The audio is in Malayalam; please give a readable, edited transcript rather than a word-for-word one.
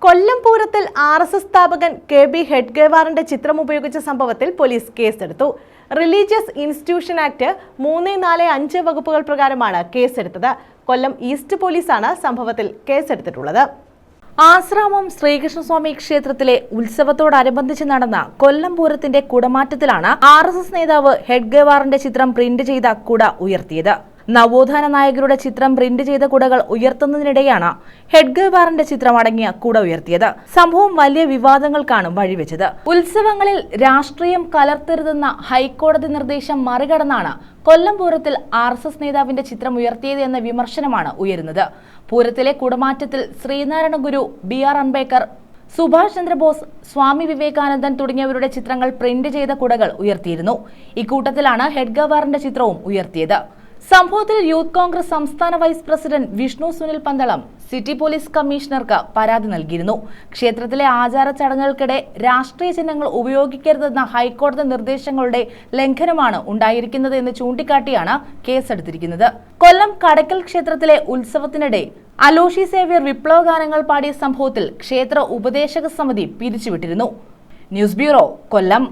കൊല്ലം പൂരത്തിൽ RSS സ്ഥാപകൻ KB ഹെഡ്ഗേവാറിന്റെ ചിത്രം ഉപയോഗിച്ച സംഭവത്തിൽ പോലീസ് കേസെടുത്തു. റിലീജിയസ് ഇൻസ്റ്റിറ്റ്യൂഷൻ ആക്ട് 345 വകുപ്പുകൾ പ്രകാരമാണ് കേസെടുത്തത്. കൊല്ലം ഈസ്റ്റ് പോലീസാണ് സംഭവത്തിൽ കേസെടുത്തിട്ടുള്ളത്. ആശ്രാമം ശ്രീകൃഷ്ണസ്വാമി ക്ഷേത്രത്തിലെ ഉത്സവത്തോടനുബന്ധിച്ച് നടന്ന കൊല്ലം പൂരത്തിന്റെ കുടമാറ്റത്തിലാണ് RSS നേതാവ് ഹെഡ്ഗേവാറിന്റെ ചിത്രം പ്രിന്റ് ചെയ്ത കുട ഉയർത്തിയത്. നവോത്ഥാന നായകരുടെ ചിത്രം പ്രിന്റ് ചെയ്ത കുടകൾ ഉയർത്തുന്നതിനിടെയാണ് ഹെഡ്ഗേവാറിന്റെ ചിത്രം അടങ്ങിയ കുട ഉയർത്തിയത്. സംഭവം വലിയ വിവാദങ്ങൾക്കാണ് വഴിവെച്ചത്. ഉത്സവങ്ങളിൽ രാഷ്ട്രീയം കലർത്തരുതെന്ന ഹൈക്കോടതി നിർദ്ദേശം മറികടന്നാണ് കൊല്ലം പൂരത്തിൽ RSS നേതാവിന്റെ ചിത്രം ഉയർത്തിയത് എന്ന വിമർശനമാണ് ഉയരുന്നത്. പൂരത്തിലെ കുടമാറ്റത്തിൽ ശ്രീനാരായണ ഗുരു, BR അംബേദ്കർ, സുഭാഷ് ചന്ദ്രബോസ്, സ്വാമി വിവേകാനന്ദൻ തുടങ്ങിയവരുടെ ചിത്രങ്ങൾ പ്രിന്റ് ചെയ്ത കുടകൾ ഉയർത്തിയിരുന്നു. ഇക്കൂട്ടത്തിലാണ് ഹെഡ്ഗേവാറിന്റെ ചിത്രവും ഉയർത്തിയത്. സംഭവത്തിൽ യൂത്ത് കോൺഗ്രസ് സംസ്ഥാന vice president Vishnu Sunil Pandalam city police കമ്മീഷണർക്ക് പരാതി നൽകിയിരുന്നു. ക്ഷേത്രത്തിലെ ആചാര ചടങ്ങുകൾക്കിടെ രാഷ്ട്രീയ ചിഹ്നങ്ങൾ ഉപയോഗിക്കരുതെന്ന ഹൈക്കോടതി നിർദ്ദേശങ്ങളുടെ ലംഘനമാണ് ഉണ്ടായിരിക്കുന്നത് എന്ന് ചൂണ്ടിക്കാട്ടിയാണ് കേസെടുത്തിരിക്കുന്നത്. കൊല്ലം കടയ്ക്കൽ ക്ഷേത്രത്തിലെ ഉത്സവത്തിനിടെ അലോഷി സേവ്യർ വിപ്ലവ ഗാനങ്ങൾ പാടിയ സംഭവത്തിൽ ക്ഷേത്ര ഉപദേശക സമിതി പിരിച്ചുവിട്ടിരുന്നു. ന്യൂസ് ബ്യൂറോ, കൊല്ലം.